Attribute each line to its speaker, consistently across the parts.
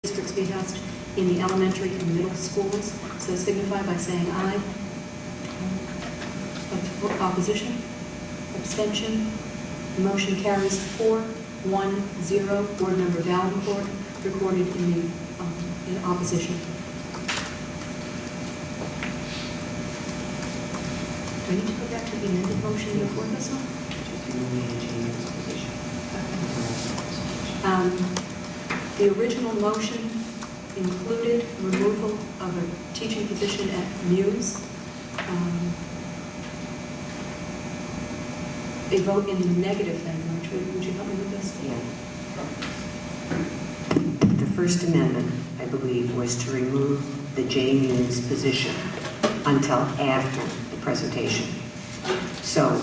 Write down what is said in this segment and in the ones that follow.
Speaker 1: district's behest in the elementary and middle schools. So signify by saying aye. Opposition? Abstention? The motion carries 4-1-0. Board Member Valencourt recorded in the in opposition. Do I need to go back to the amended motion before this one? The original motion included removal of a teaching position at Muse. A vote in the negative then, Marjorie. Would you help me with this?
Speaker 2: Yeah. The First Amendment, I believe, was to remove the J. Muse position until after the presentation. So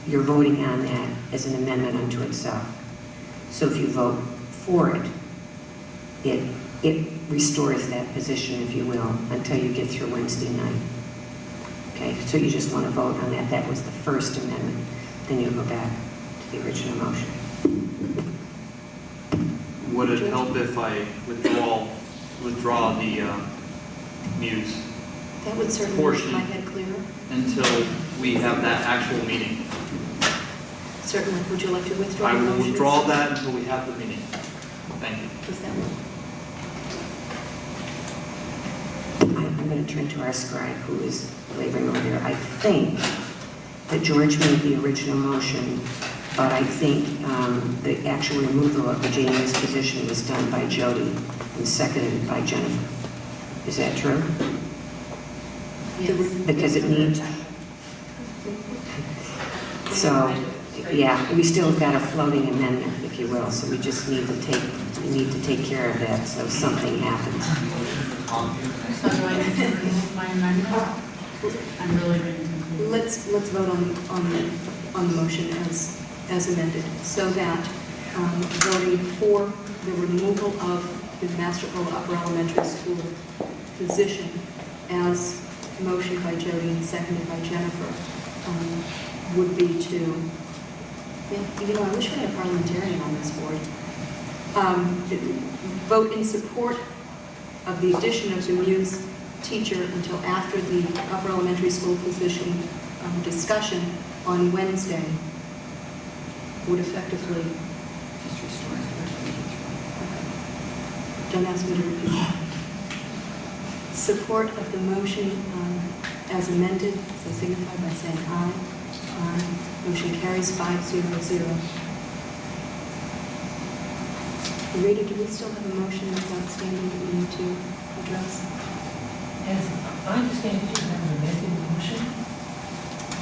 Speaker 2: you're voting on that as an amendment unto itself. So if you vote for it, it restores that position, if you will, until you get through Wednesday night. Okay, so you just want to vote on that. That was the First Amendment. Then you'll go back to the original motion.
Speaker 3: Would it help if I withdraw the Muse
Speaker 1: That would certainly
Speaker 3: portion
Speaker 1: make my head clearer.
Speaker 3: until we have that actual meeting?
Speaker 1: Certainly. Would you like to withdraw
Speaker 3: I
Speaker 1: the
Speaker 3: will
Speaker 1: motion?
Speaker 3: withdraw that until we have the meeting. Thank you.
Speaker 1: Does that work?
Speaker 2: I'm going to turn to our scribe, who is laboring over here. I think that George made the original motion, but I think the actual removal of the J. Muse position was done by Jody and seconded by Jennifer. Is that true?
Speaker 1: Yes.
Speaker 2: Because it needs... So, yeah, we still have got a floating amendment, if you will, so we just need to take care of that so something happens.
Speaker 4: So do I need to remove my amendment? I'm really being confused.
Speaker 1: Let's vote on the motion as amended, so that voting for the removal of the Masterville Upper Elementary School position as motioned by Jody and seconded by Jennifer would be to, you know, I wish we had a parliamentarian on this board. Vote in support of the addition of the Muse teacher until after the upper elementary school position discussion on Wednesday would effectively... Don't ask me to repeat. Support of the motion as amended, so signify by saying aye. Aye. Motion carries 5-0-0. Rita, do we still have a motion that's outstanding that we need to address?
Speaker 5: As I understand it, you have an amended motion.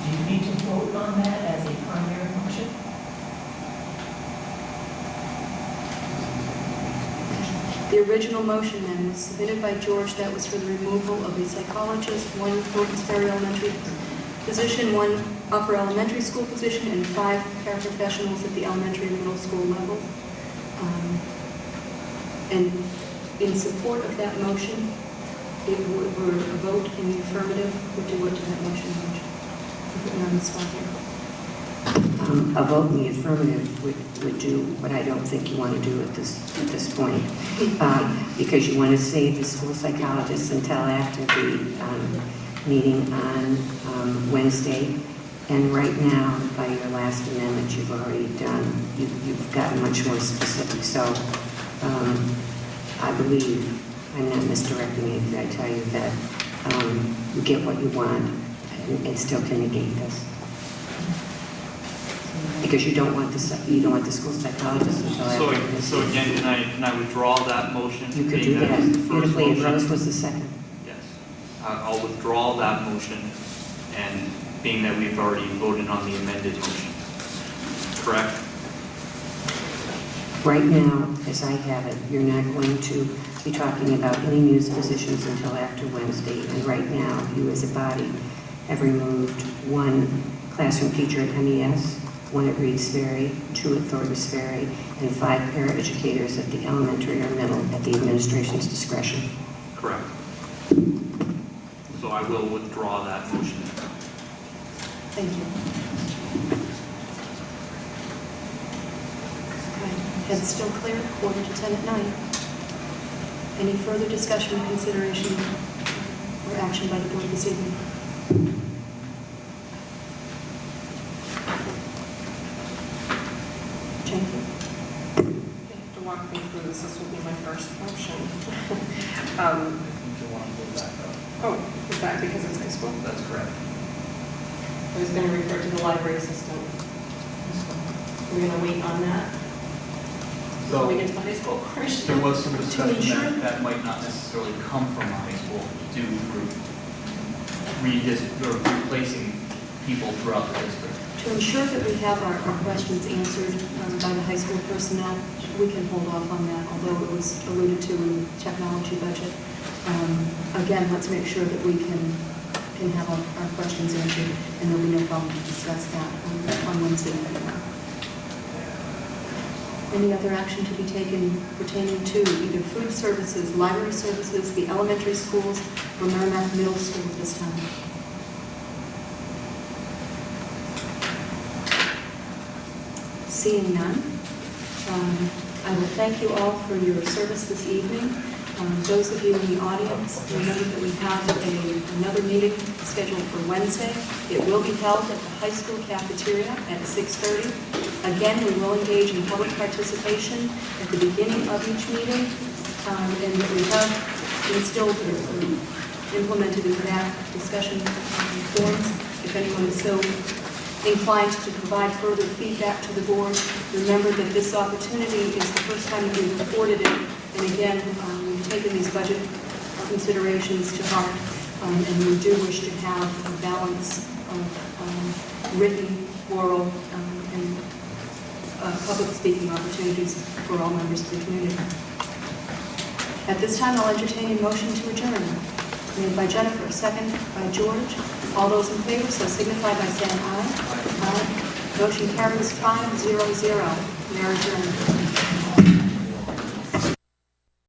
Speaker 5: Do you need to vote on that as a primary motion?
Speaker 1: The original motion then was submitted by George. That was for the removal of a psychologist, one Gordon's Ferry Elementary position, one upper elementary school position, and 5 paraprofessionals at the elementary and middle school level. And in support of that motion, if it were a vote in the affirmative, would do what to that motion? Put me on the spot here.
Speaker 2: A vote in the affirmative would do what I don't think you want to do at this point, because you want to save the school psychologists until after the meeting on Wednesday. And right now, by your last amendment, you've already done, you've gotten much more specific. So I believe, I'm not misdirecting you if I tell you that you get what you want and still can negate this. Because you don't want the school psychologist until after.
Speaker 3: So again, can I withdraw that motion?
Speaker 2: You could do that. Beautifully, and Rose was the second.
Speaker 3: Yes. I'll withdraw that motion, and being that we've already voted on the amended motion. Correct?
Speaker 2: Right now, as I have it, you're not going to be talking about any Muse positions until after Wednesday. And right now, you as a body have removed 1 classroom teacher at MES, 1 at Reed's Ferry, 2 at Thornton's Ferry, and 5 paraeducators at the elementary or middle at the administration's discretion.
Speaker 3: Correct. So I will withdraw that motion.
Speaker 1: Thank you. Okay. Head's still clear, 9:45 at night. Any further discussion, consideration, or action by the board this evening? Jane?
Speaker 6: To walk me through this, this will be my first motion.
Speaker 3: You want to move that up?
Speaker 6: Oh, is that because it's high school?
Speaker 3: That's correct.
Speaker 6: I was going to refer to the library assistant. We're going to wait on that. So we get to the high school portion.
Speaker 3: There was some discussion
Speaker 1: ensure-
Speaker 3: that might not necessarily come from a high school due to replacing people throughout the district.
Speaker 1: To ensure that we have our questions answered by the high school personnel, we can hold off on that, although it was alluded to in the technology budget. Again, let's make sure that we can have our questions answered, and there'll be no problem to discuss that on Wednesday night. Any other action to be taken pertaining to either food services, library services, the elementary schools, or Merrimack Middle School at this time? Seeing none, I will thank you all for your service this evening. Those of you in the audience, remember that we have another meeting scheduled for Wednesday. It will be held at the high school cafeteria at 6:30. Again, we will engage in public participation at the beginning of each meeting, and that we have instilled or implemented in that discussion forms. If anyone is so inclined to provide further feedback to the board, remember that this opportunity is the first time that we've afforded it. And again, we've taken these budget considerations to heart, and we do wish to have a balance of written, oral, and public speaking opportunities for all members of the community. At this time, I'll entertain a motion to adjourn. Made by Jennifer, second by George. All those in favor, so signify by saying aye. Aye. Motion carries 5-0-0. We are adjourned.